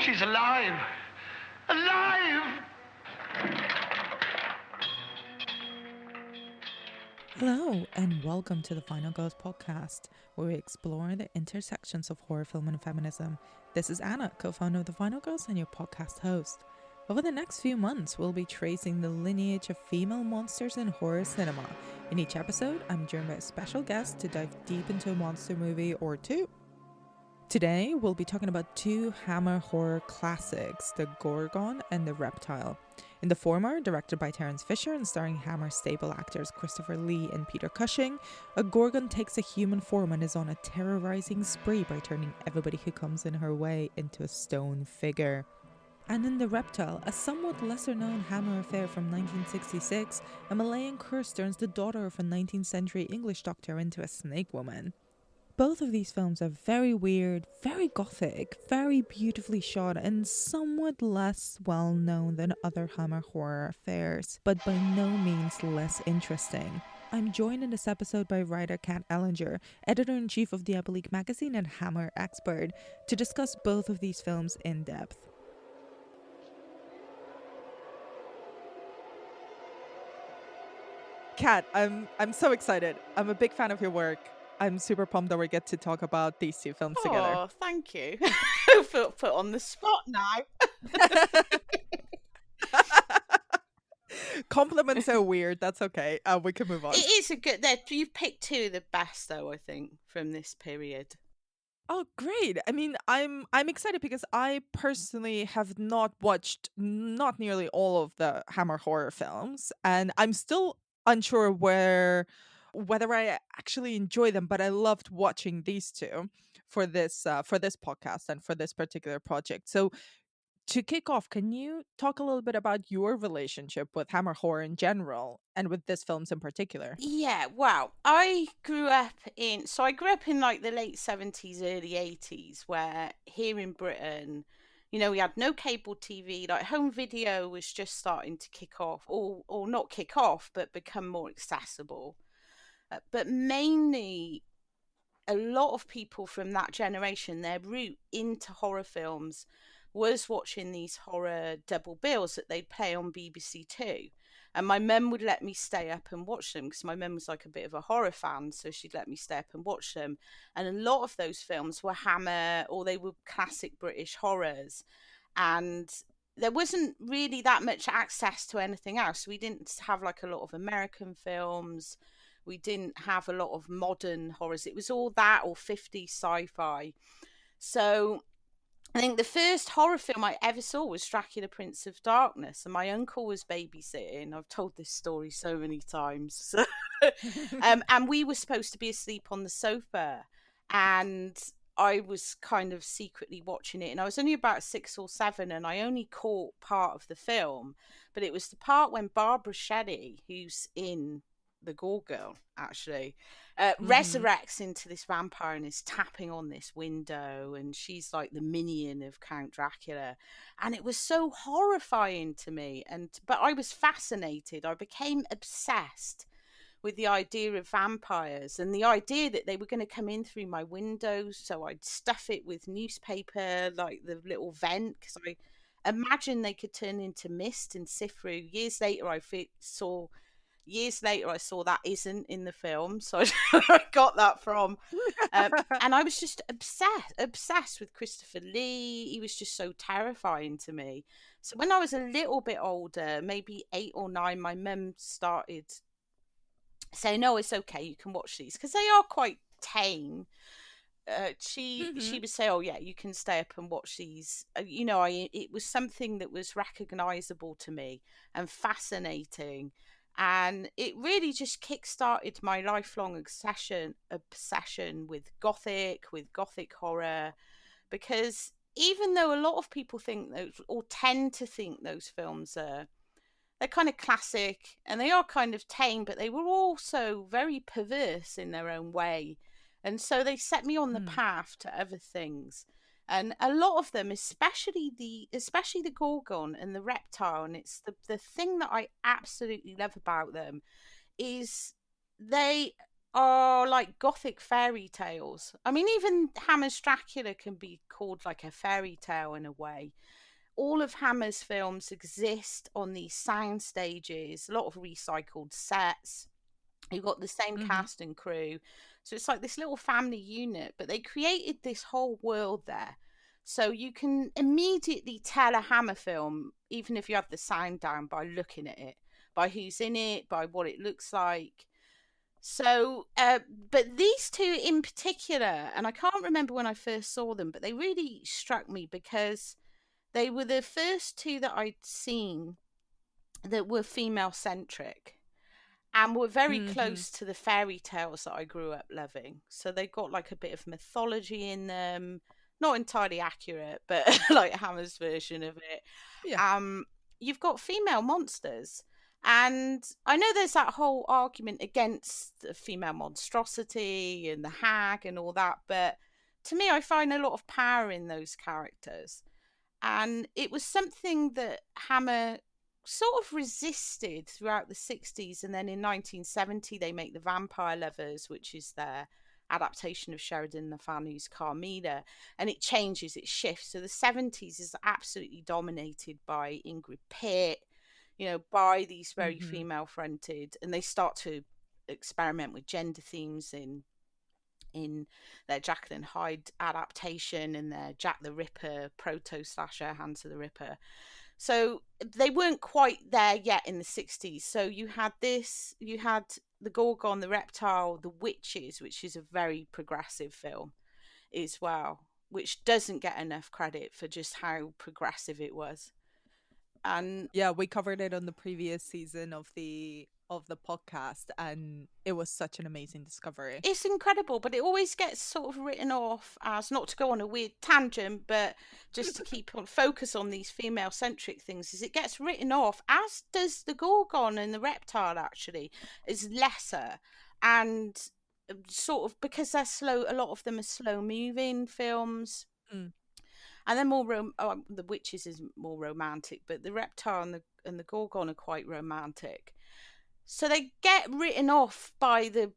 She's alive! Alive! Hello, and welcome to the Final Girls podcast, where we explore the intersections of horror film and feminism. This is Anna, co-founder of the Final Girls and your podcast host. Over the next few months, we'll be tracing the lineage of female monsters in horror cinema. In each episode, I'm joined by a special guest to dive deep into a monster movie or two. Today, we'll be talking about two Hammer horror classics, the Gorgon and the Reptile. In the former, directed by Terence Fisher and starring Hammer stable actors Christopher Lee and Peter Cushing, a Gorgon takes a human form and is on a terrorizing spree by turning everybody who comes in her way into a stone figure. And in The Reptile, a somewhat lesser-known Hammer affair from 1966, a Malayan curse turns the daughter of a 19th century English doctor into a snake woman. Both of these films are very weird, very gothic, very beautifully shot, and somewhat less well known than other Hammer horror affairs, but by no means less interesting. I'm joined in this episode by writer Kat Ellinger, editor-in-chief of Diabolique magazine and Hammer expert, to discuss both of these films in depth. Kat, I'm so excited. I'm a big fan of your work. I'm super pumped that we get to talk about these two films together. Oh, thank you. Put on the spot now. Compliments are weird. That's okay. We can move on. It is a good. You've picked two of the best, though. I think from this period. Oh, great! I mean, I'm excited because I personally have not watched not nearly all of the Hammer horror films, and I'm still unsure whether I actually enjoy them, but I loved watching these two for this podcast and for this particular project. So to kick off, can you talk a little bit about your relationship with Hammer horror in general and with this films in particular? Yeah, wow. I grew up in like the late 70s, early 80s, where here in Britain, you know, we had no cable TV, like home video was just starting to kick off, or not kick off, but become more accessible. But mainly, a lot of people from that generation, their route into horror films was watching these horror double bills that they'd play on BBC Two. And my mum would let me stay up and watch them because my mum was like a bit of a horror fan, so she'd let me stay up and watch them. And a lot of those films were Hammer or they were classic British horrors. And there wasn't really that much access to anything else. We didn't have like a lot of American films. We didn't have a lot of modern horrors. It was all that or 50s sci-fi. So I think the first horror film I ever saw was Dracula, Prince of Darkness, and my uncle was babysitting. I've told this story so many times. So, and we were supposed to be asleep on the sofa, and I was kind of secretly watching it, and I was only about 6 or 7, and I only caught part of the film, but it was the part when Barbara Shelley, who's in the Gorgon, actually, resurrects into this vampire and is tapping on this window, and she's like the minion of Count Dracula, and it was so horrifying to me. But I was fascinated. I became obsessed with the idea of vampires and the idea that they were going to come in through my windows, so I'd stuff it with newspaper, like the little vent, because I imagined they could turn into mist and sift through. Years later, I saw that isn't in the film, so I got that from. And I was just obsessed with Christopher Lee. He was just so terrifying to me. So when I was a little bit older, maybe 8 or 9, my mum started saying, "No, it's okay, you can watch these," because they are quite tame. She would say, "Oh yeah, you can stay up and watch these." It was something that was recognizable to me and fascinating. And it really just kick-started my lifelong obsession with Gothic horror, because even though a lot of people think those, or tend to think those films they're kind of classic and they are kind of tame, but they were also very perverse in their own way. And so they set me on the path to other things. And a lot of them, especially the Gorgon and the Reptile, and it's the thing that I absolutely love about them is they are like Gothic fairy tales. I mean, even Hammer's Dracula can be called like a fairy tale in a way. All of Hammer's films exist on these sound stages, a lot of recycled sets. You've got the same cast and crew. So it's like this little family unit, but they created this whole world there. So you can immediately tell a Hammer film, even if you have the sound down, by looking at it, by who's in it, by what it looks like. So, but these two in particular, and I can't remember when I first saw them, but they really struck me because they were the first two that I'd seen that were female-centric and were very close to the fairy tales that I grew up loving. So they got like a bit of mythology in them, not entirely accurate, but like Hammer's version of it. Yeah. You've got female monsters. And I know there's that whole argument against the female monstrosity and the hag and all that, but to me, I find a lot of power in those characters. And it was something that Hammer sort of resisted throughout the 60s. And then in 1970, they make The Vampire Lovers, which is their adaptation of Sheridan Le Fanu's Carmilla. And it changes, it shifts. So the 70s is absolutely dominated by Ingrid Pitt, you know, by these very female fronted, and they start to experiment with gender themes in their Jacqueline Hyde adaptation and their Jack the Ripper proto slasher Hands of the Ripper. So they weren't quite there yet in the 60s. So you had the Gorgon, the Reptile, the Witches, which is a very progressive film as well, which doesn't get enough credit for just how progressive it was. And yeah, we covered it on the previous season of the podcast, and it was such an amazing discovery. It's incredible, but it always gets sort of written off as, not to go on a weird tangent, but just to keep on focus on these female-centric things, is it gets written off, as does the Gorgon and the Reptile actually, as lesser, and sort of because they're slow. A lot of them are slow-moving films. And they're more the Witches is more romantic, but the Reptile and the Gorgon are quite romantic. So they get written off by the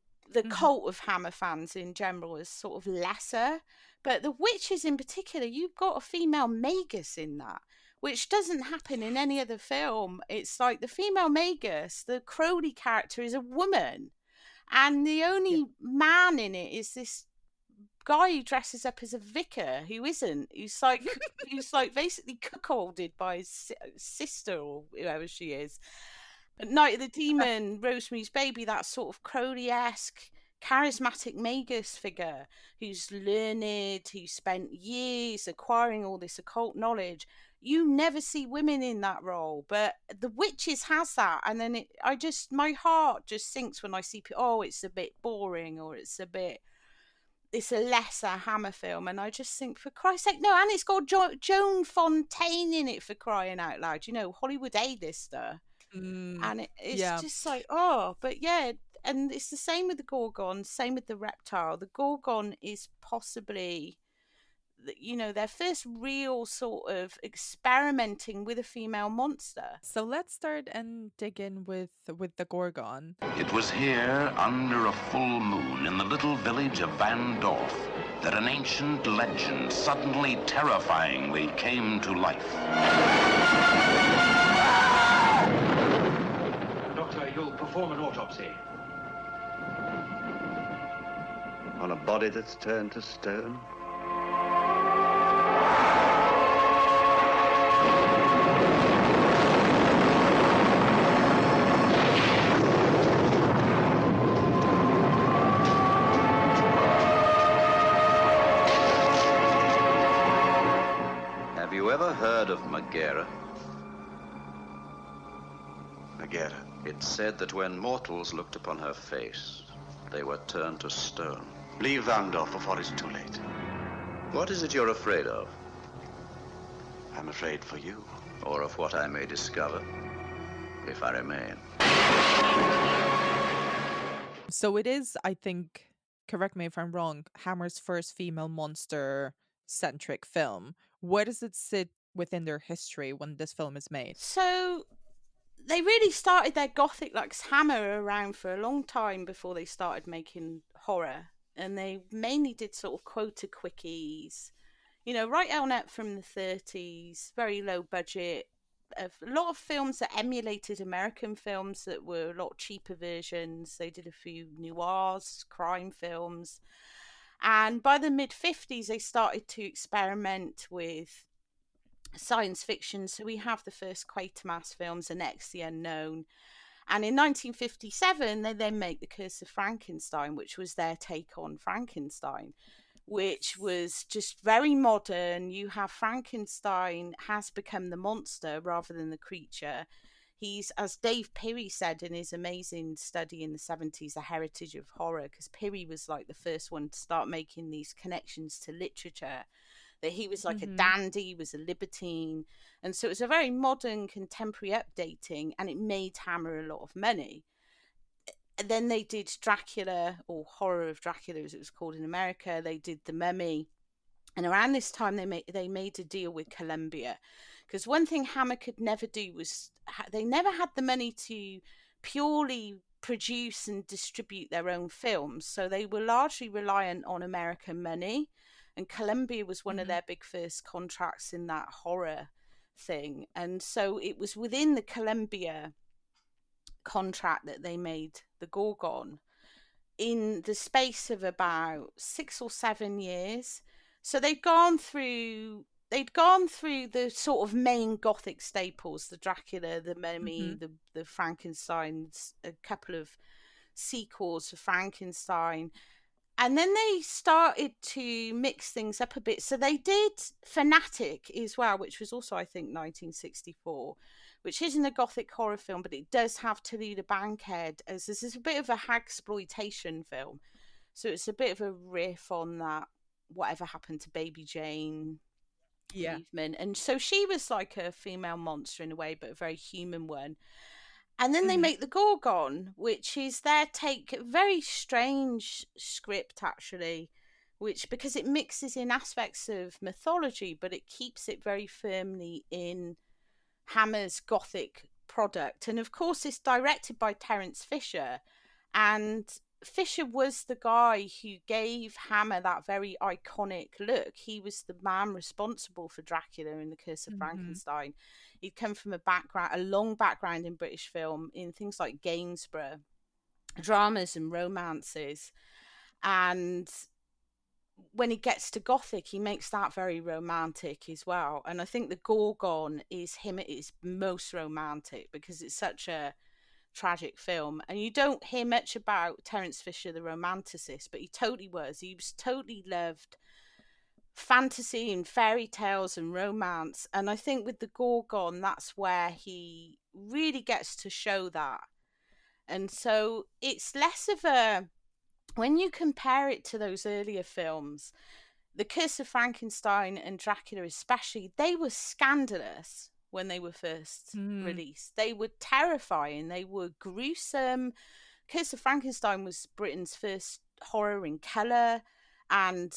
cult of Hammer fans in general as sort of lesser. But the Witches in particular, you've got a female Magus in that, which doesn't happen in any other film. It's like the female Magus, the Crowley character, is a woman, and the only man in it is this guy who dresses up as a vicar who isn't. Who's like basically cuckolded by his sister or whoever she is. But Night of the Demon, Rosemary's Baby, that sort of Crowley-esque, charismatic Magus figure who's learned, who spent years acquiring all this occult knowledge. You never see women in that role, but the Witches has that. And then my heart just sinks when I see people, oh, it's a bit boring, or it's a lesser Hammer film, and I just think, for Christ's sake, no. And it's got Joan Fontaine in it, for crying out loud, you know, Hollywood A-lister. And it's just like, oh, but yeah. And it's the same with the Gorgon, same with the Reptile. The Gorgon is possibly, you know, their first real sort of experimenting with a female monster. So let's start and dig in with the Gorgon. It was here, under a full moon, in the little village of Van Dorf, that an ancient legend suddenly terrifyingly came to life. Doctor, you'll perform an autopsy. On a body that's turned to stone? Have you ever heard of Megara? Megara. It's said that when mortals looked upon her face, they were turned to stone. Leave Vandorf before it's too late. What is it you're afraid of? I'm afraid for you. Or of what I may discover, if I remain. So it is, I think, correct me if I'm wrong, Hammer's first female monster-centric film. Where does it sit within their history when this film is made? So they really started their Gothic Hammer around for a long time before they started making horror. And they mainly did sort of quota quickies, right on up from the 30s, very low budget. A lot of films that emulated American films that were a lot cheaper versions. They did a few noirs, crime films. And by the mid-50s, they started to experiment with science fiction. So we have the first Quatermass films, and X the Unknown. And in 1957, they then make The Curse of Frankenstein, which was their take on Frankenstein, which was just very modern. You have Frankenstein has become the monster rather than the creature. He's, as Dave Pirrie said in his amazing study in the 70s, A Heritage of Horror, because Pirrie was like the first one to start making these connections to literature, that he was like a dandy, he was a libertine. And so it was a very modern, contemporary updating, and it made Hammer a lot of money. And then they did Dracula, or Horror of Dracula as it was called in America. They did The Mummy. And around this time, they made a deal with Columbia. Because one thing Hammer could never do was, they never had the money to purely produce and distribute their own films. So they were largely reliant on American money. And Columbia was one of their big first contracts in that horror thing. And so it was within the Columbia contract that they made the Gorgon in the space of about 6 or 7 years. So they'd gone through the sort of main Gothic staples, the Dracula, the Mummy, the Frankensteins, a couple of sequels for Frankenstein. And then they started to mix things up a bit. So they did Fanatic as well, which was also, I think, 1964, which isn't a Gothic horror film, but it does have Tallulah Bankhead as this is a bit of a hagsploitation film. So it's a bit of a riff on that Whatever Happened to Baby Jane movement. And so she was like a female monster in a way, but a very human one. And then they make the Gorgon, which is their take, very strange script actually, which because it mixes in aspects of mythology, but it keeps it very firmly in Hammer's Gothic product. And of course, it's directed by Terence Fisher, and Fisher was the guy who gave Hammer that very iconic look. He was the man responsible for Dracula and The Curse of Frankenstein. He'd come from a long background in British film, in things like Gainsborough, dramas and romances. And when he gets to Gothic, he makes that very romantic as well. And I think the Gorgon is him at his most romantic because it's such a tragic film. And you don't hear much about Terence Fisher, the romanticist, but he totally was. He was totally loved fantasy and fairy tales and romance. And I think with the Gorgon, that's where he really gets to show that. And so it's less of a, when you compare it to those earlier films, The Curse of Frankenstein and Dracula especially, they were scandalous when they were first released. They were terrifying. They were gruesome. Curse of Frankenstein was Britain's first horror in colour. And,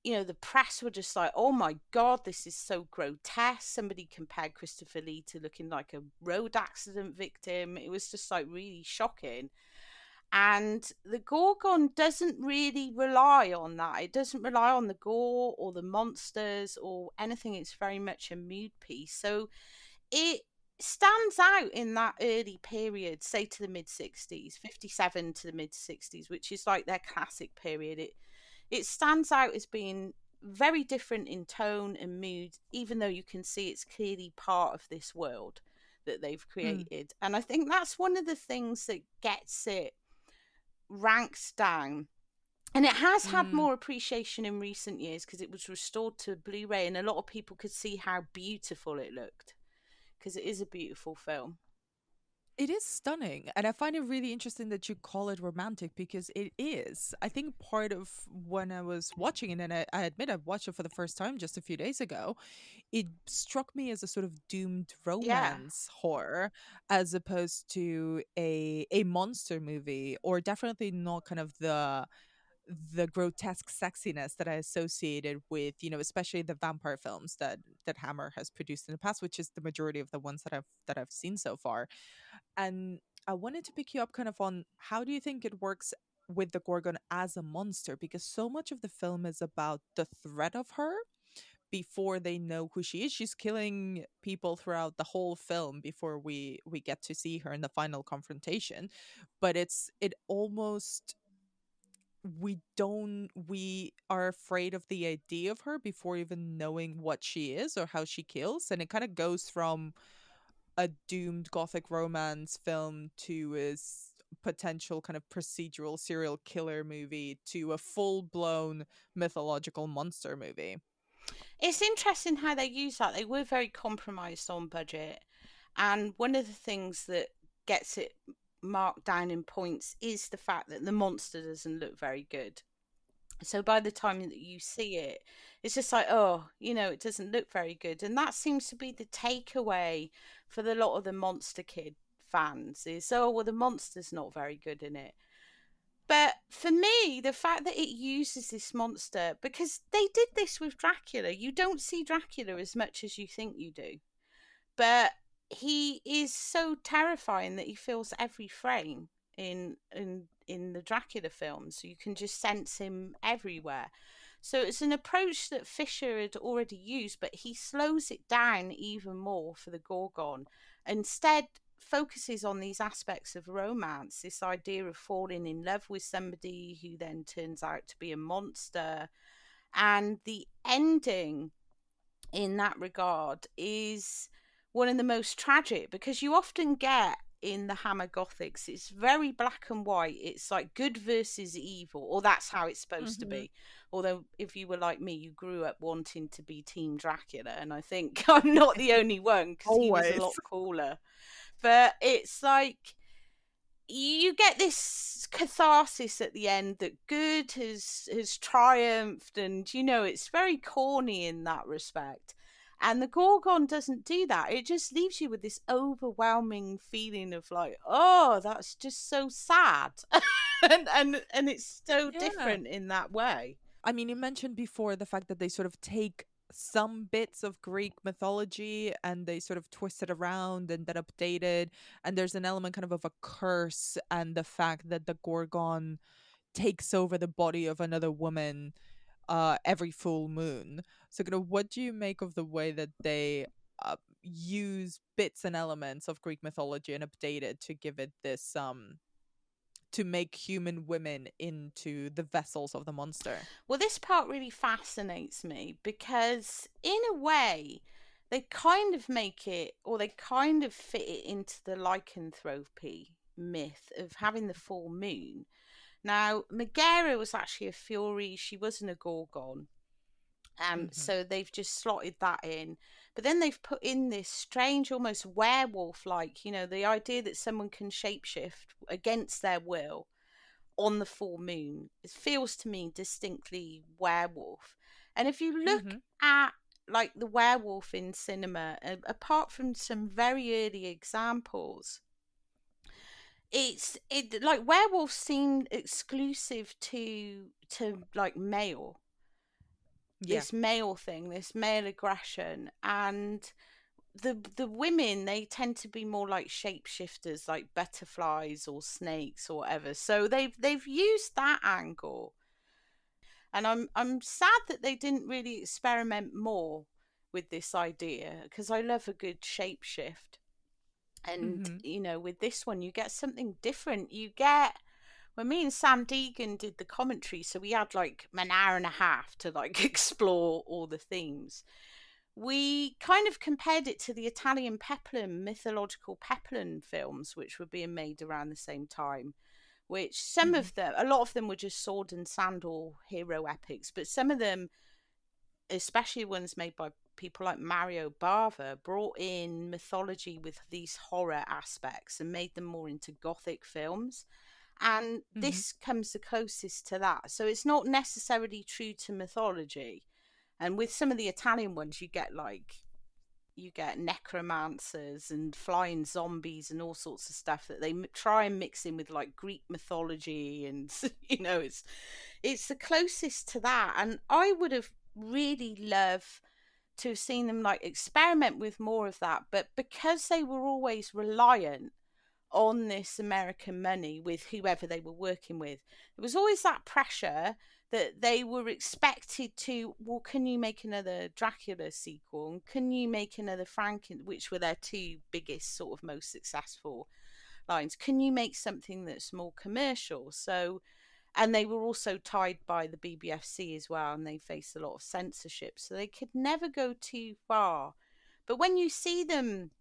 the press were just like, oh my God, this is so grotesque. Somebody compared Christopher Lee to looking like a road accident victim. It was just like really shocking. And the Gorgon doesn't really rely on that. It doesn't rely on the gore or the monsters or anything. It's very much a mood piece. So it stands out in that early period, say to the mid-60s, 57 to the mid-60s, which is like their classic period. It stands out as being very different in tone and mood, even though you can see it's clearly part of this world that they've created. And I think that's one of the things that gets it ranks down. And it has had more appreciation in recent years because it was restored to Blu-ray and a lot of people could see how beautiful it looked, because it is a beautiful film. It is stunning. And I find it really interesting that you call it romantic because it is. I think part of when I was watching it, and I admit I watched it for the first time just a few days ago, it struck me as a sort of doomed romance horror as opposed to a monster movie, or definitely not kind of the the grotesque sexiness that I associated with, especially the vampire films that Hammer has produced in the past, which is the majority of the ones that I've seen so far. And I wanted to pick you up kind of on, how do you think it works with the Gorgon as a monster? Because so much of the film is about the threat of her before they know who she is. She's killing people throughout the whole film before we get to see her in the final confrontation. But it almost, we are afraid of the idea of her before even knowing what she is or how she kills. And it kind of goes from a doomed gothic romance film to a potential kind of procedural serial killer movie to a full-blown mythological monster movie. It's interesting how they use that. They were very compromised on budget. And one of the things that gets it marked down in points is the fact that the monster doesn't look very good. So by the time that you see it, it's just like, oh, it doesn't look very good. And that seems to be the takeaway for a lot of the Monster Kid fans is, oh, well, the monster's not very good in it. But for me, the fact that it uses this monster, because they did this with Dracula. You don't see Dracula as much as you think you do. But he is so terrifying that he fills every frame in the Dracula films. So you can just sense him everywhere. So it's an approach that Fisher had already used, but he slows it down even more for the Gorgon. Instead, focuses on these aspects of romance, this idea of falling in love with somebody who then turns out to be a monster. And the ending in that regard is one of the most tragic, because you often get in the Hammer Gothics, it's very black and white. It's like good versus evil, or that's how it's supposed to be. Although if you were like me, you grew up wanting to be Team Dracula, and I think I'm not the only one, because he was a lot cooler. But it's like you get this catharsis at the end that good has triumphed, and it's very corny in that respect. And the Gorgon doesn't do that. It just leaves you with this overwhelming feeling of like, oh, that's just so sad. and it's so different in that way. I mean, you mentioned before the fact that they sort of take some bits of Greek mythology and they sort of twist it around and then update it. And there's an element kind of a curse, and the fact that the Gorgon takes over the body of another woman every full moon. So kind of, what do you make of the way that they use bits and elements of Greek mythology and update it to give it this to make human women into the vessels of the monster? Well, this part really fascinates me because in a way they kind of make it, or they kind of fit it into the lycanthropy myth of having the full moon. Now, Megara was actually a Fury. She wasn't a Gorgon. So they've just slotted that in. But then they've put in this strange, almost werewolf-like, the idea that someone can shapeshift against their will on the full moon. It feels to me distinctly werewolf. And if you look at like the werewolf in cinema, apart from some very early examples, it like werewolves seem exclusive to like male. This male thing, this male aggression, and the women, they tend to be more like shapeshifters, like butterflies or snakes or whatever. So they've used that angle, and I'm sad that they didn't really experiment more with this idea, because I love a good shapeshift. And with this one, you get something different. You get, when me and Sam Deegan did the commentary, so we had like an hour and a half to like explore all the themes. We kind of compared it to the Italian peplum, mythological peplum films, which were being made around the same time, which some of them, a lot of them were just sword and sandal hero epics, but some of them, especially ones made by people like Mario Bava, brought in mythology with these horror aspects and made them more into Gothic films. And this comes the closest to that. So it's not necessarily true to mythology. And with some of the Italian ones, you get like you get necromancers and flying zombies and all sorts of stuff that they try and mix in with like Greek mythology, and you know, it's the closest to that. And I would have really loved to have seen them like experiment with more of that, but because they were always reliant on this American money with whoever they were working with, there was always that pressure that they were expected to, well, can you make another Dracula sequel? And can you make another which were their two biggest, sort of most successful lines? Can you make something that's more commercial? So, and they were also tied by the BBFC as well, and they faced a lot of censorship. So they could never go too far. But when you see them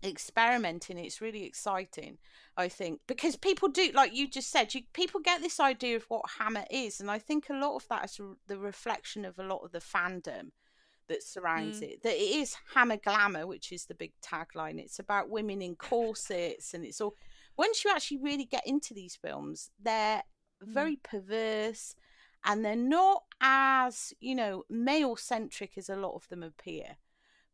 experimenting, it's really exciting, I think, because people do, like you just said, people get this idea of what Hammer is, and I think a lot of that is the reflection of a lot of the fandom that surrounds it, that it is Hammer glamour, which is the big tagline. It's about women in corsets, and it's all, once you actually really get into these films, they're very perverse, and they're not as, you know, male-centric as a lot of them appear.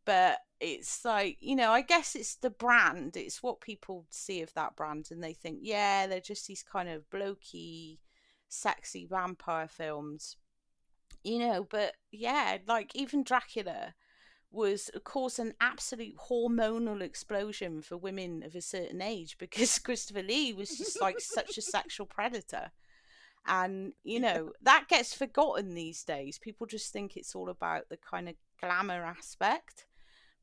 But it's like, you know, I guess it's the brand. It's what people see of that brand, and they think, yeah, they're just these kind of blokey, sexy vampire films, you know. But yeah, like even Dracula was, of course, an absolute hormonal explosion for women of a certain age, because Christopher Lee was just like such a sexual predator. And, you know, that gets forgotten these days. People just think it's all about the kind of glamour aspect.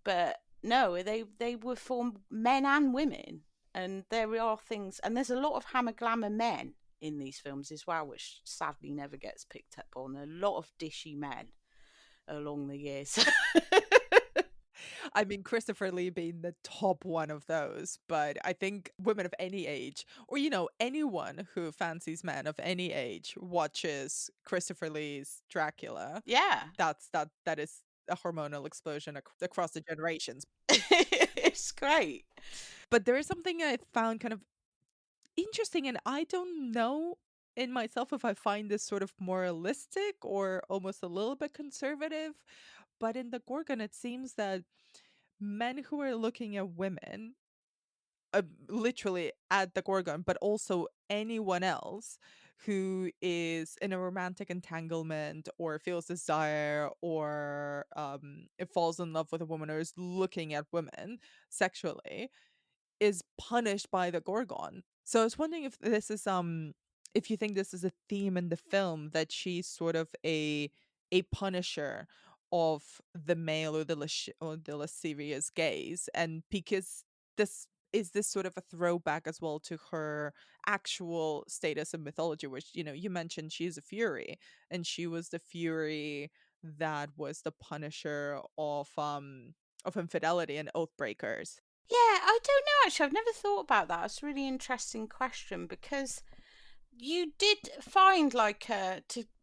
But no, they were for men and women. And there are things, and there's a lot of Hammer glamour men in these films as well, which sadly never gets picked up on. A lot of dishy men along the years. I mean, Christopher Lee being the top one of those, but I think women of any age, or, you know, anyone who fancies men of any age watches Christopher Lee's Dracula. Yeah. That is a hormonal explosion across the generations. It's great. But there is something I found kind of interesting, and I don't know in myself if I find this sort of moralistic or almost a little bit conservative, but in the Gorgon, it seems that men who are looking at women, literally at the Gorgon, but also anyone else who is in a romantic entanglement or feels desire or it falls in love with a woman or is looking at women sexually, is punished by the Gorgon. So I was wondering if this is if you think this is a theme in the film, that she's sort of a punisher of the male or the lascivious gaze, and because this sort of a throwback as well to her actual status in mythology, which, you know, you mentioned she's a fury, and she was the fury that was the punisher of infidelity and oath breakers. Yeah, I don't know, actually. I've never thought about that. It's a really interesting question, because you did find, like, to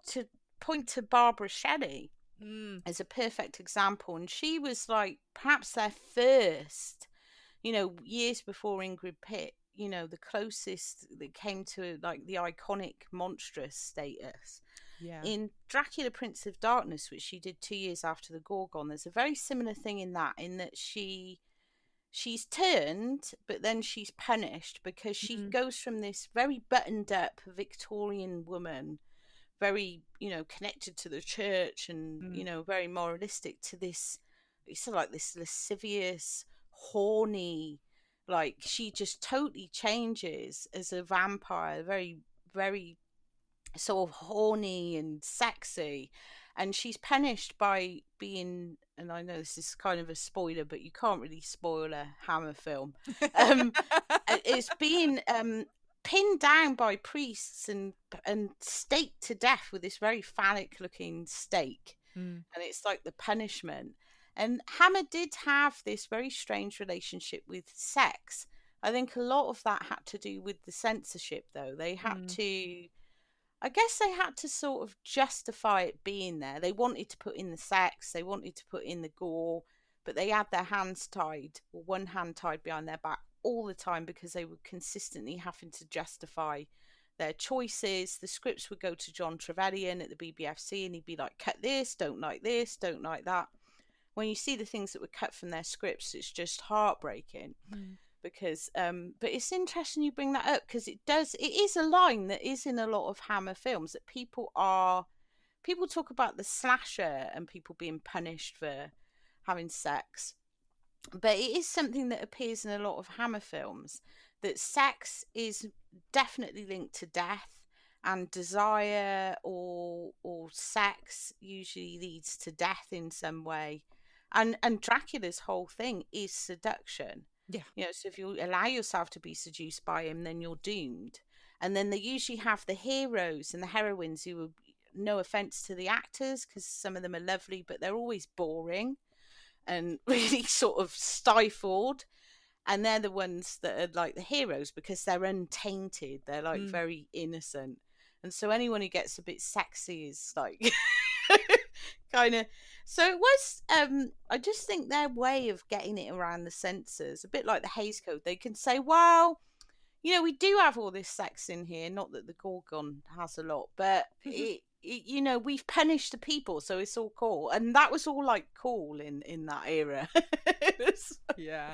point to Barbara Shelley as a perfect example. And she was, like, perhaps their first, you know, years before Ingrid Pitt, you know, the closest that came to, like, the iconic monstrous status. Yeah. In Dracula Prince of Darkness, which she did 2 years after the Gorgon, there's a very similar thing in that she's turned, but then she's punished, because she goes from this very buttoned up Victorian woman, very, you know, connected to the church and, you know, very moralistic, to this, it's sort of like this lascivious, horny, like, she just totally changes as a vampire, very, very sort of horny and sexy. And she's punished by being, and I know this is kind of a spoiler, but you can't really spoil a Hammer film. It's being pinned down by priests and staked to death with this very phallic looking stake. And it's like the punishment. And Hammer did have this very strange relationship with sex. I think a lot of that had to do with the censorship, though. They had to, I guess they had to sort of justify it being there. They wanted to put in the sex, they wanted to put in the gore, but they had their hands tied, or one hand tied behind their back all the time, because they were consistently having to justify their choices. The scripts would go to John Trevelyan at the BBFC, and he'd be like, cut this, don't like that. when you see the things that were cut from their scripts, it's just heartbreaking. Because but it's interesting you bring that up, because it is a line that is in a lot of Hammer films, that people talk about the slasher and people being punished for having sex, but it is something that appears in a lot of Hammer films, that sex is definitely linked to death, and desire or sex usually leads to death in some way, and Dracula's whole thing is seduction. Yeah. You know, so if you allow yourself to be seduced by him, then you're doomed. And then they usually have the heroes and the heroines who are, no offense to the actors, because some of them are lovely, but they're always boring and really sort of stifled. And they're the ones that are like the heroes, because they're untainted. They're like very innocent. And so anyone who gets a bit sexy is like kind of. So it was, I just think their way of getting it around the censors, a bit like the Hays Code. They can say, well, you know, we do have all this sex in here. Not that the Gorgon has a lot, but you know, we've punished the people, so it's all cool. And that was all like cool in that era. Yeah.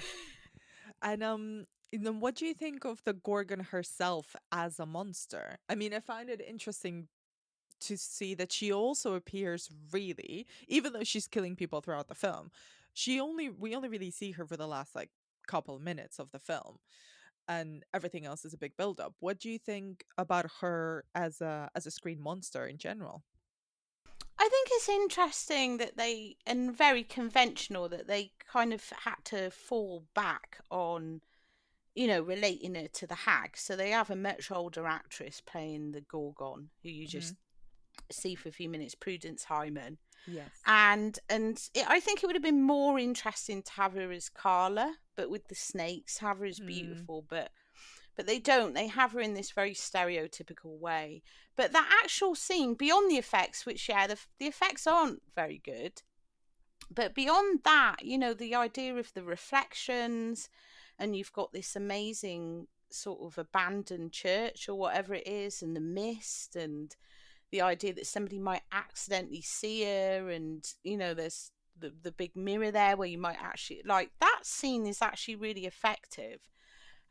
And then what do you think of the Gorgon herself as a monster? I mean, I find it interesting to see that she also appears, really, even though she's killing people throughout the film, we only really see her for the last like couple minutes of the film, and everything else is a big build up. What do you think about her as a screen monster in general? I think it's interesting that they, and very conventional, that they kind of had to fall back on, you know, relating her to the hag. So they have a much older actress playing the Gorgon, who you just see for a few minutes, Prudence Hyman. Yes. And I think it would have been more interesting to have her as Carla, but with the snakes, have her as beautiful, but they don't. They have her in this very stereotypical way. But that actual scene, beyond the effects, which, yeah, the effects aren't very good, but beyond that, you know, the idea of the reflections, and you've got this amazing sort of abandoned church or whatever it is, and the mist, and the idea that somebody might accidentally see her, and, you know, there's the big mirror there where you might actually, like, that scene is actually really effective.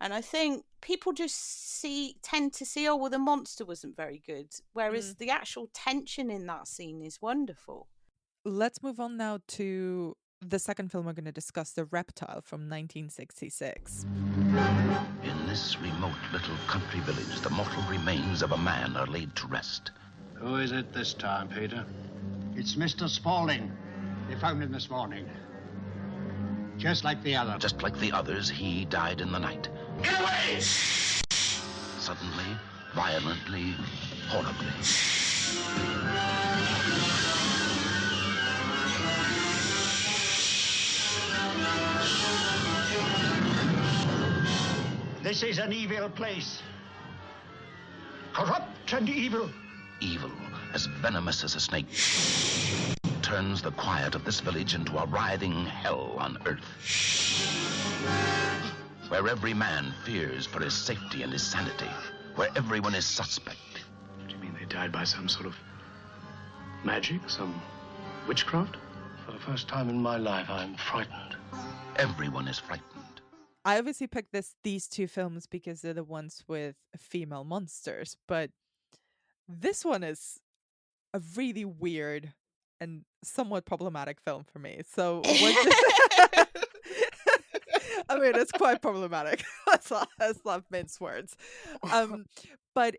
And I think people just tend to see, oh, well, the monster wasn't very good, whereas the actual tension in that scene is wonderful. Let's move on now to the second film we're going to discuss, The Reptile from 1966. In this remote little country village, the mortal remains of a man are laid to rest. Who is it this time, Peter? It's Mr. Spaulding. They found him this morning. Just like the other. Just like the others, he died in the night. Get away! Suddenly, violently, horribly. This is an evil place. Corrupt and evil. Evil, as venomous as a snake, turns the quiet of this village into a writhing hell on earth, where every man fears for his safety and his sanity, where everyone is suspect. Do you mean they died by some sort of magic, some witchcraft? For the first time in my life, I'm frightened. Everyone is frightened. I obviously picked these two films because they're the ones with female monsters, but this one is a really weird and somewhat problematic film for me. So, I mean, it's quite problematic. Let's not mince words. But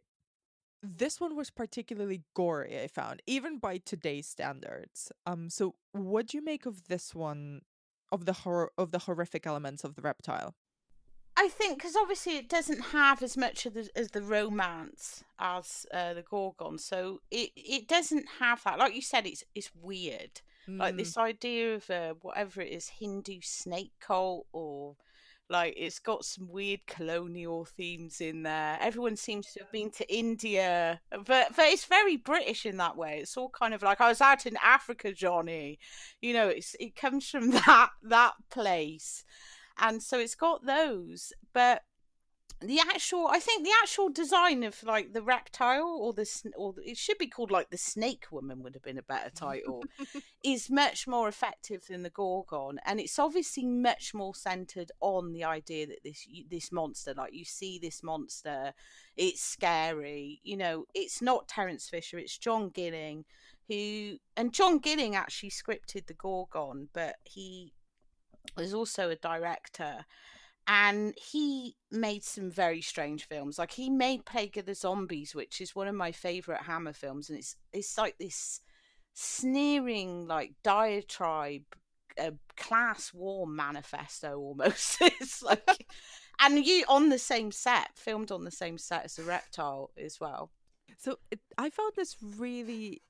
this one was particularly gory, I found, even by today's standards. So what do you make of this one, of the horrific elements of The Reptile? I think because obviously it doesn't have as much of as the romance as the Gorgon, so it doesn't have that. Like you said, it's weird. Like this idea of whatever it is, Hindu snake cult, or like it's got some weird colonial themes in there. Everyone seems to have been to India, but it's very British in that way. It's all kind of like, I was out in Africa, Johnny. You know, it comes from that place. And so it's got those, but I think the actual design of like the reptile or it should be called like the snake woman would have been a better title, is much more effective than the Gorgon, and it's obviously much more centered on the idea that this monster, like you see this monster, it's scary. You know, it's not Terence Fisher, it's John Gilling, John Gilling actually scripted the Gorgon, but he was also a director. And he made some very strange films. Like he made Plague of the Zombies, which is one of my favorite Hammer films, and it's like this sneering, like diatribe, class war manifesto almost. It's like, and you on the same set, filmed on the same set as the Reptile as well. So I found this really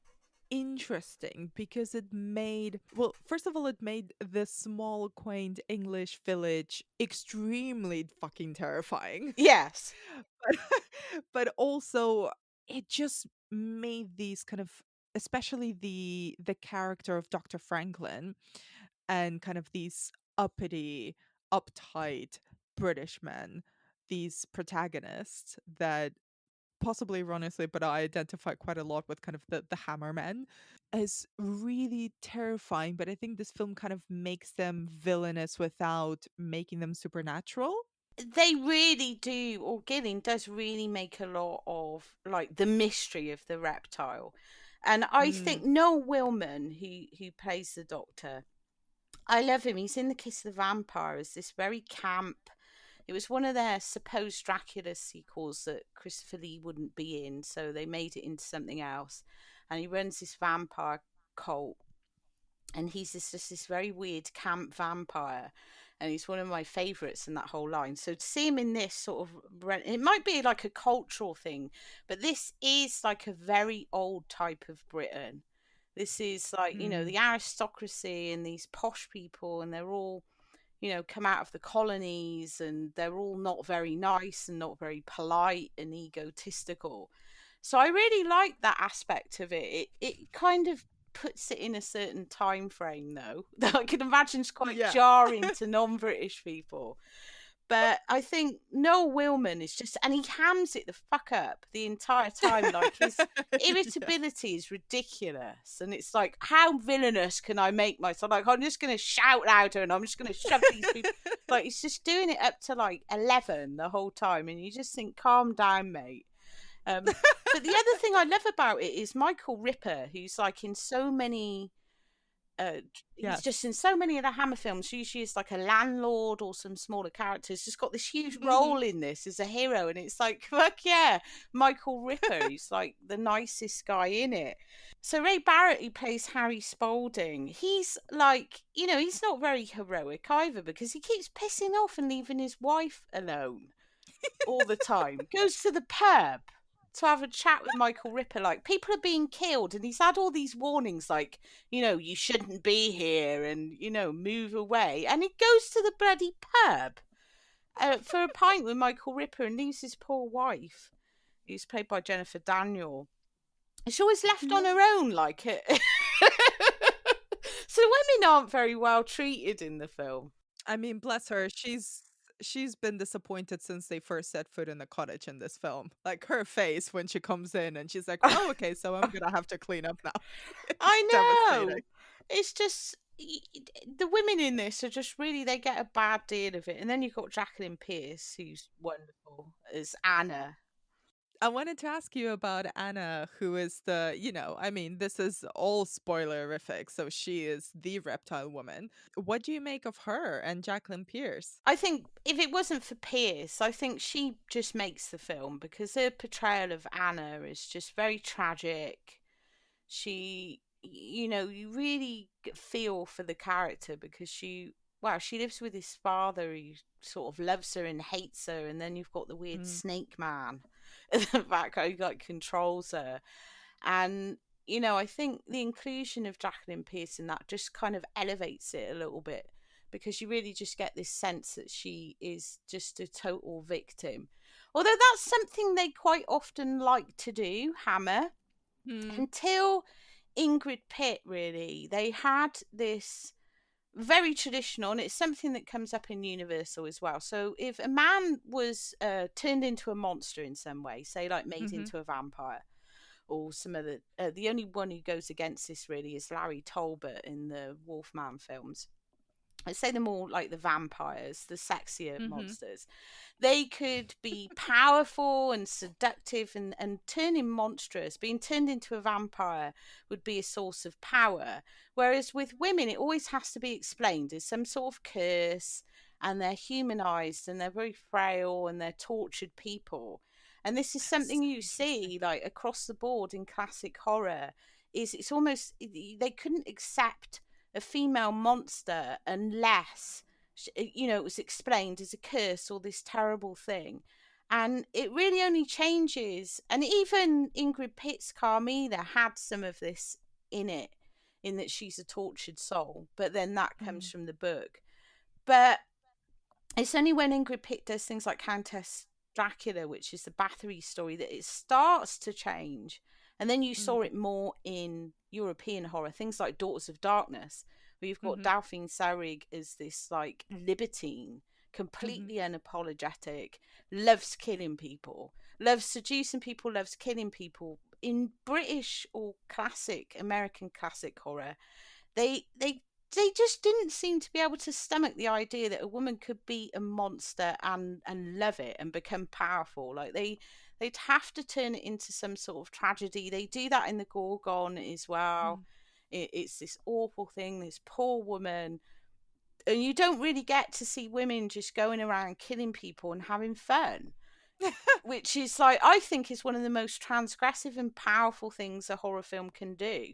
interesting because it made, well, first of all, it made the small quaint English village extremely fucking terrifying. Yes. But also it just made these kind of, especially the character of Dr. Franklin and kind of these uppity, uptight British men, these protagonists that possibly erroneously, but I identify quite a lot with kind of the hammer men, is really terrifying. But I think this film kind of makes them villainous without making them supernatural. They really do, or Gilling does really make a lot of like the mystery of the reptile. And I think Noel Willman, who plays the Doctor, I love him. He's in The Kiss of the Vampire as this very camp. It was one of their supposed Dracula sequels that Christopher Lee wouldn't be in, so they made it into something else. And he runs this vampire cult, and he's just this very weird camp vampire, and he's one of my favourites in that whole line. So to see him in this sort of, it might be like a cultural thing, but this is like a very old type of Britain. This is like, you know, the aristocracy and these posh people, and they're all, you know, come out of the colonies, and they're all not very nice and not very polite and egotistical. So I really like that aspect of it. It kind of puts it in a certain time frame, though, that I can imagine is quite jarring to non-British people. But I think Noel Willman is just, and he hams it the fuck up the entire time. Like his irritability is ridiculous, and it's like, how villainous can I make myself? Like, I'm just going to shout louder, and I'm just going to shove these people. Like, he's just doing it up to like 11 the whole time, and you just think, calm down, mate. But the other thing I love about it is Michael Ripper, who's like in so many. He's just in so many of the Hammer films. Usually, is like a landlord or some smaller characters. Just got this huge role in this as a hero, and it's like, fuck yeah, Michael Ripper. He's like the nicest guy in it. So Ray Barrett, who plays Harry Spaulding, he's like, you know, he's not very heroic either, because he keeps pissing off and leaving his wife alone all the time. Goes to the pub to have a chat with Michael Ripper, like, people are being killed, and he's had all these warnings, like, you know, you shouldn't be here, and, you know, move away, and he goes to the bloody pub for a pint with Michael Ripper and leaves his poor wife, who's played by Jennifer Daniel. She's always left on her own, like it. So women aren't very well treated in the film. I mean, bless her, she's been disappointed since they first set foot in the cottage in this film. Like her face when she comes in and she's like, oh, okay, so I'm gonna have to clean up now. I know. It's just, the women in this are just really, they get a bad deal of it. And then you've got Jacqueline Pearce, who's wonderful, as Anna. I wanted to ask you about Anna, who is the, you know, I mean, this is all spoilerific, so she is the reptile woman. What do you make of her and Jacqueline Pearce? I think if it wasn't for Pearce, I think she just makes the film, because her portrayal of Anna is just very tragic. She, you know, you really feel for the character, because she lives with his father who sort of loves her and hates her, and then you've got the weird snake man in the back who like controls her. And, you know, I think the inclusion of Jacqueline Pearce in that just kind of elevates it a little bit, because you really just get this sense that she is just a total victim. Although that's something they quite often like to do, Hammer. Until Ingrid Pitt, really. They had this very traditional, and it's something that comes up in Universal as well. So if a man was turned into a monster in some way, say like made into a vampire, or some other, the only one who goes against this really is Larry Talbot in the Wolfman films. I say them all like the vampires, the sexier monsters. They could be powerful and seductive and turning monstrous. Being turned into a vampire would be a source of power. Whereas with women, it always has to be explained as some sort of curse, and they're humanized and they're very frail and they're tortured people. And this is something you see like across the board in classic horror. Is it's almost they couldn't accept a female monster unless it was explained as a curse or this terrible thing. And it really only changes, and even Ingrid Pitt's Carmilla had some of this in it, in that she's a tortured soul, but then that comes from the book. But it's only when Ingrid Pitt does things like Countess Dracula, which is the Bathory story, that it starts to change. And then you saw it more in European horror, things like Daughters of Darkness, where you've got Delphine Seyrig as this like libertine, completely unapologetic, loves killing people, loves seducing people, loves killing people. In British or classic American classic horror, they just didn't seem to be able to stomach the idea that a woman could be a monster and love it and become powerful. Like they'd have to turn it into some sort of tragedy. They do that in the Gorgon as well. It's this awful thing, this poor woman. And you don't really get to see women just going around killing people and having fun. Which is like, I think is one of the most transgressive and powerful things a horror film can do.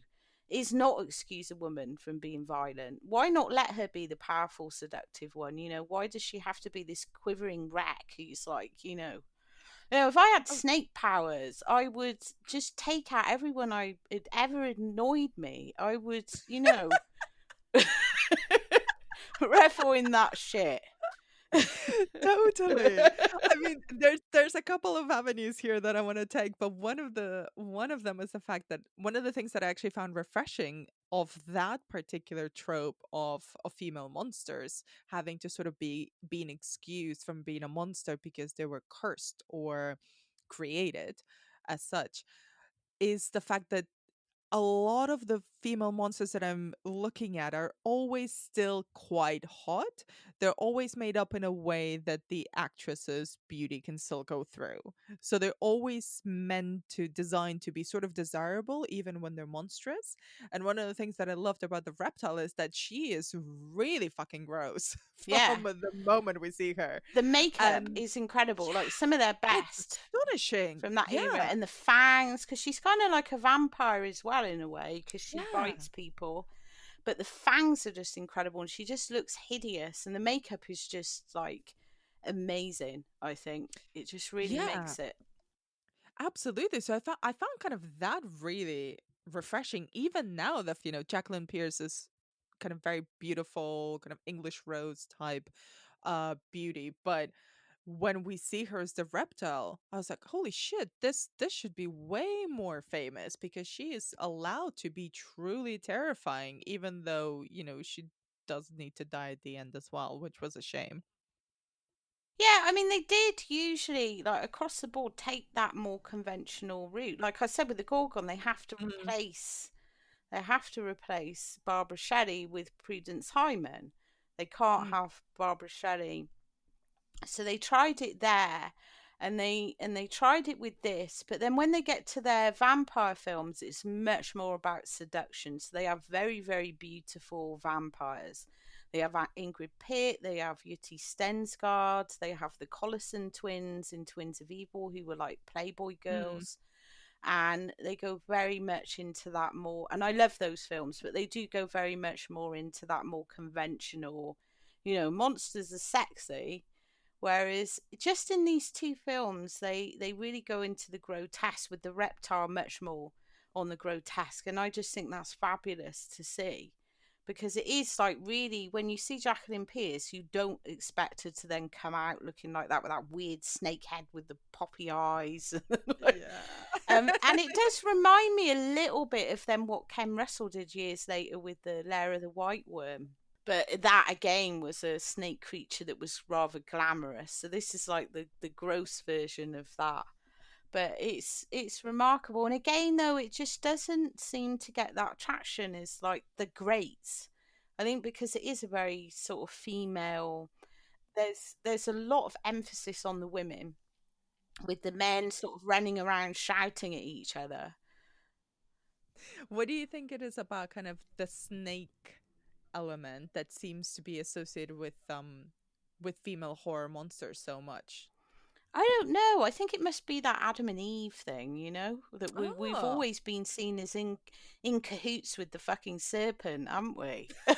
Is not excuse a woman from being violent. Why not let her be the powerful, seductive one? Why does she have to be this quivering wreck who's like, if I had snake powers, I would just take out everyone it ever annoyed me. I would, revel in that shit. Totally. I mean, there's a couple of avenues here that I want to take, but one of them is the fact that one of the things that I actually found refreshing of that particular trope of female monsters having to sort of being excused from being a monster because they were cursed or created as such is the fact that a lot of the female monsters that I'm looking at are always still quite hot. They're always made up in a way that the actress's beauty can still go through. So they're always designed to be sort of desirable, even when they're monstrous. And one of the things that I loved about the Reptile is that she is really fucking gross from the moment we see her. The makeup is incredible. Like some of their best. Astonishing. From that era. And the fangs, because she's kind of like a vampire as well in a way, because she bites people. But the fangs are just incredible, and she just looks hideous, and the makeup is just like amazing. I think it just really makes it. Absolutely. So I found kind of that really refreshing, even now that Jacqueline Pierce is kind of very beautiful, kind of English rose type beauty, but when we see her as the Reptile, I was like, holy shit, this should be way more famous, because she is allowed to be truly terrifying, even though, she does need to die at the end as well, which was a shame. Yeah, I mean, they did usually, like, across the board, take that more conventional route. Like I said with the Gorgon, they have to replace Barbara Shelley with Prudence Hyman. They can't have Barbara Shelley. So they tried it there, and they tried it with this, but then when they get to their vampire films, it's much more about seduction. So they have very, very beautiful vampires. They have Ingrid Pitt, they have Jytte Stensgaard, they have the Collison twins in Twins of Evil, who were like Playboy girls. And they go very much into that more, and I love those films, but they do go very much more into that more conventional, monsters are sexy. Whereas just in these two films, they really go into the grotesque, with the Reptile much more on the grotesque. And I just think that's fabulous to see, because it is like, really, when you see Jacqueline Pierce, you don't expect her to then come out looking like that with that weird snake head with the poppy eyes. And it does remind me a little bit of then what Ken Russell did years later with the Lair of the White Worm. But that again was a snake creature that was rather glamorous. So this is like the gross version of that. But it's remarkable. And again, though, it just doesn't seem to get that traction as like the greats. I think because it is a very sort of female. There's a lot of emphasis on the women, with the men sort of running around shouting at each other. What do you think it is about kind of the snake element that seems to be associated with female horror monsters so much? I don't know. I think it must be that Adam and Eve thing, you know, that we've always been seen as in cahoots with the fucking serpent, haven't we? Oh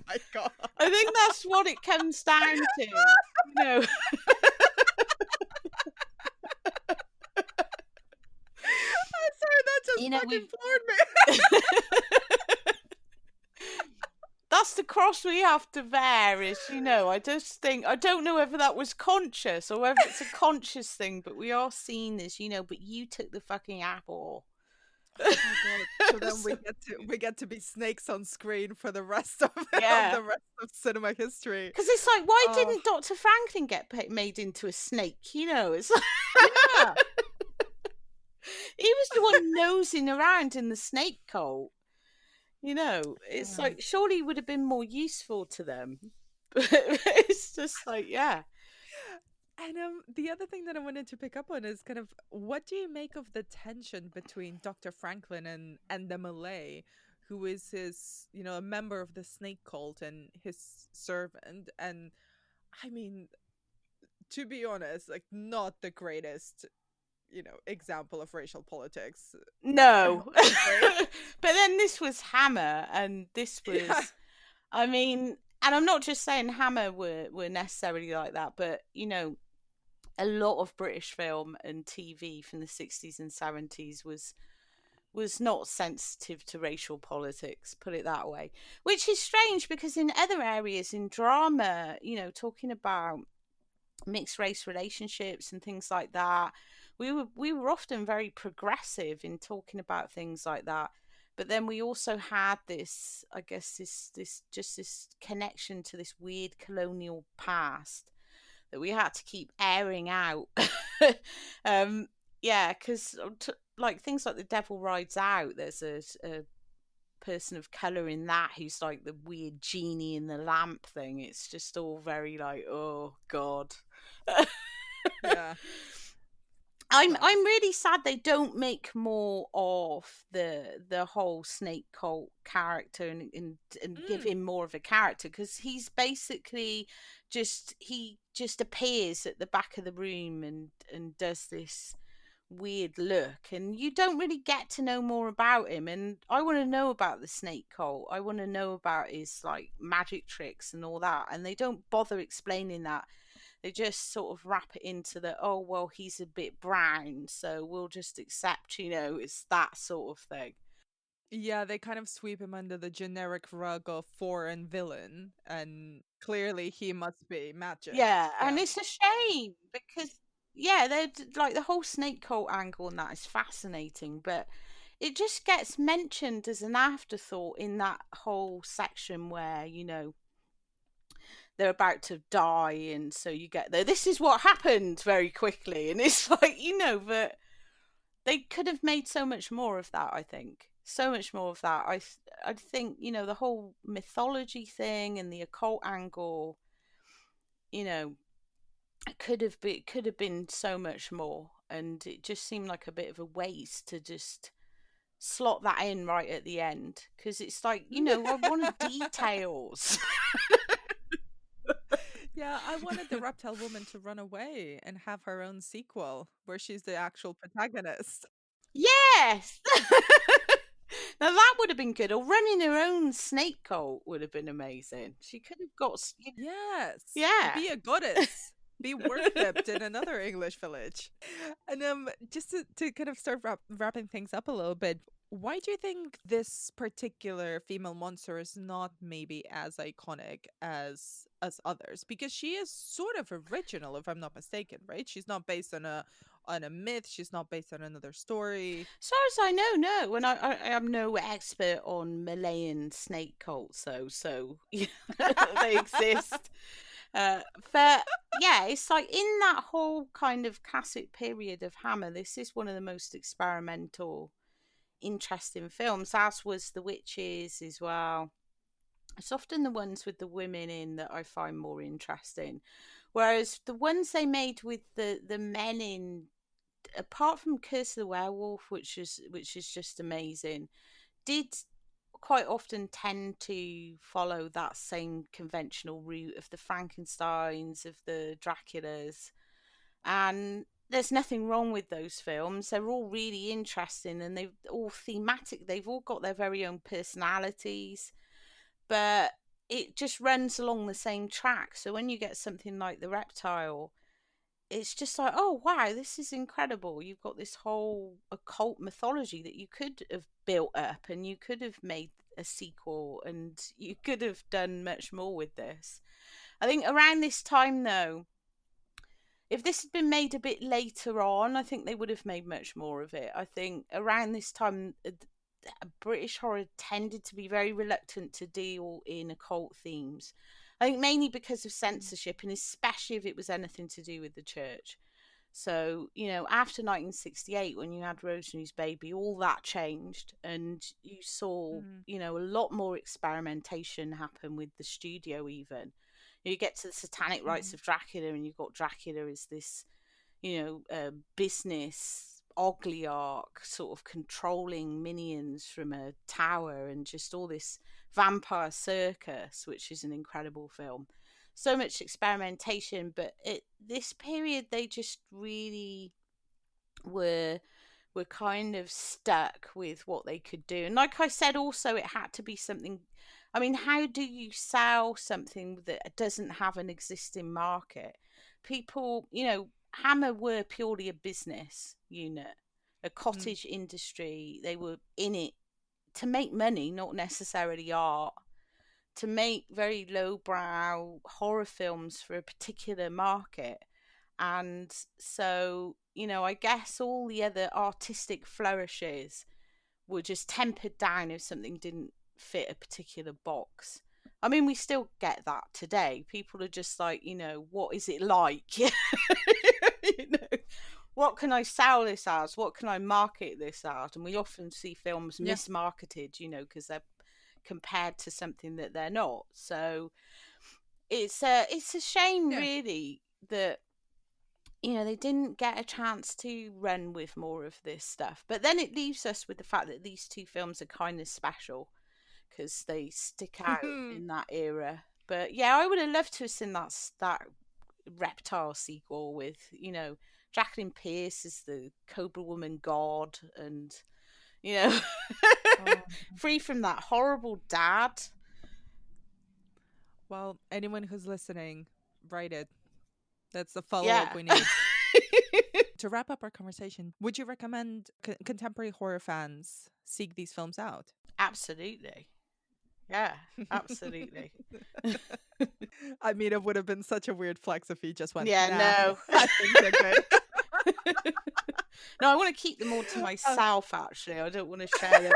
my God. I think that's what it comes down to, you know. I'm sorry, that just fucking floored me. That's the cross we have to bear, is, you know, I just think, I don't know whether that was conscious or whether it's a conscious thing, but we are seen as, you know, but you took the fucking apple. Oh my God. So then we get to be snakes on screen for the rest of cinema history. Because it's like, why didn't Dr. Franklin get made into a snake? You know, it's like, yeah. He was the one nosing around in the snake cult. You know, it's like, surely it would have been more useful to them. But it's just like, yeah. And the other thing that I wanted to pick up on is kind of, what do you make of the tension between Dr. Franklin and the Malay, who is his, you know, a member of the snake cult and his servant? And I mean, to be honest, like, not the greatest, you know, example of racial politics. No. But then this was Hammer, and this was, I mean, and I'm not just saying Hammer were necessarily like that, but, you know, a lot of British film and TV from the 60s and 70s was not sensitive to racial politics, put it that way. Which is strange, because in other areas, in drama, you know, talking about mixed race relationships and things like that, we were often very progressive in talking about things like that. But then we also had this, I guess, this connection to this weird colonial past that we had to keep airing out. Because like things like The Devil Rides Out, there's a person of colour in that who's like the weird genie in the lamp thing. It's just all very like, oh God. Yeah. I'm really sad they don't make more of the whole snake cult character and give him more of a character, because he's basically he just appears at the back of the room and does this weird look, and you don't really get to know more about him. And I want to know about the snake cult. I want to know about his like magic tricks and all that, and they don't bother explaining that. They just sort of wrap it into the, oh, well, he's a bit brown, so we'll just accept, you know, it's that sort of thing. Yeah, they kind of sweep him under the generic rug of foreign villain, and clearly he must be magic. Yeah, and it's a shame, because, yeah, they're like, the whole snake cult angle and that is fascinating, but it just gets mentioned as an afterthought in that whole section where, you know, they're about to die, and so you get there, this is what happened very quickly, and it's like, you know, but they could have made so much more of that. I think so much more of that. I think, you know, the whole mythology thing and the occult angle, you know, could have been so much more, and it just seemed like a bit of a waste to just slot that in right at the end, because it's like, you know, I wanted details. Yeah, I wanted the reptile woman to run away and have her own sequel where she's the actual protagonist. Yes! Now that would have been good. Or running her own snake cult would have been amazing. She could have got... Yes. Yeah. Be a goddess. Be worshipped in another English village. And just to kind of start wrapping things up a little bit, why do you think this particular female monster is not maybe as iconic as others? Because she is sort of original, if I'm not mistaken, right? She's not based on a on a myth. She's not based on another story. As far as I know, no. And I am no expert on Malayan snake cults, so they exist. But yeah, it's like in that whole kind of classic period of Hammer, this is one of the most experimental, interesting films, as was The Witches as well. It's often the ones with the women in that I find more interesting, whereas the ones they made with the men in, apart from Curse of the Werewolf, which is just amazing, did quite often tend to follow that same conventional route of the Frankensteins, of the Draculas, and there's nothing wrong with those films. They're all really interesting, and they've all thematic. They've all got their very own personalities, but it just runs along the same track. So when you get something like The Reptile, it's just like, oh wow, this is incredible. You've got this whole occult mythology that you could have built up, and you could have made a sequel, and you could have done much more with this. I think around this time, though, if this had been made a bit later on, I think they would have made much more of it. I think around this time, British horror tended to be very reluctant to deal in occult themes. I think mainly because of censorship, and especially if it was anything to do with the church. So, after 1968, when you had Rosemary's Baby, all that changed, and you saw, a lot more experimentation happen with the studio even. You get to the Satanic Rites of Dracula, and you've got Dracula as this, business oligarch sort of controlling minions from a tower, and just all this vampire circus, which is an incredible film. So much experimentation, but this period they just really were kind of stuck with what they could do. And like I said, also it had to be something. I mean, how do you sell something that doesn't have an existing market? People, Hammer were purely a business unit, a cottage industry. They were in it to make money, not necessarily art, to make very lowbrow horror films for a particular market. And so, I guess all the other artistic flourishes were just tempered down if something didn't fit a particular box. I mean, we still get that today. People are just like, what is it like? What can I sell this as? What can I market this as? And we often see films mismarketed, because they're compared to something that they're not. So it's a shame, really, that they didn't get a chance to run with more of this stuff. But then it leaves us with the fact that these two films are kind of special because they stick out in that era. But yeah, I would have loved to have seen that Reptile sequel with, Jacqueline Pearce as the Cobra Woman god, and free from that horrible dad. Well, anyone who's listening, write it. That's the follow-up we need. To wrap up our conversation, would you recommend contemporary horror fans seek these films out? Absolutely. Yeah, absolutely. I mean, it would have been such a weird flex if he just went, no. I think they're good. No, I want to keep them all to myself, actually. I don't want to share them.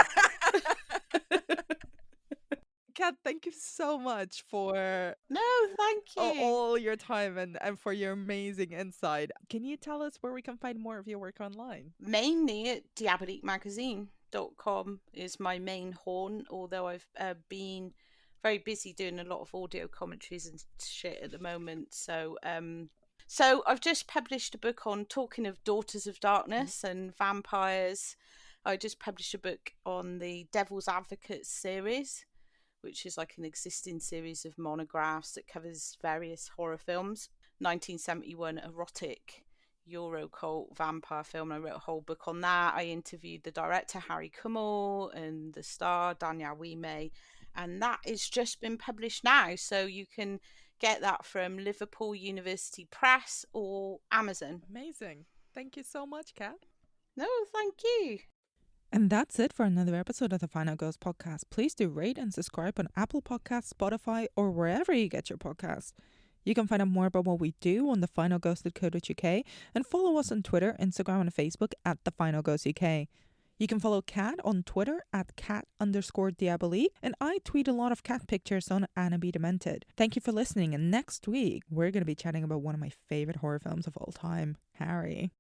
Kat, thank you so much for thank you. all your time and for your amazing insight. Can you tell us where we can find more of your work online? Mainly at diabolicmagazine.com is my main haunt, although I've been very busy doing a lot of audio commentaries and shit at the moment. So I've just published a book on talking of Daughters of Darkness and vampires. I just published a book on the Devil's Advocate series, which is like an existing series of monographs that covers various horror films. 1971 erotic Euro cult vampire film. I wrote a whole book on that. I interviewed the director Harry Kummel and the star Danielle Wimay, and that has just been published now. So you can get that from Liverpool University Press or Amazon. Amazing. Thank you so much, Kat. No, thank you. And that's it for another episode of the Final Girls podcast. Please do rate and subscribe on Apple Podcasts, Spotify, or wherever you get your podcasts. You can find out more about what we do on thefinalghost.co.uk and follow us on Twitter, Instagram and Facebook at thefinalghostuk. You can follow Kat on Twitter at cat_diabolique, and I tweet a lot of cat pictures on Anna B. Demented. Thank you for listening, and next week we're going to be chatting about one of my favourite horror films of all time, Harry.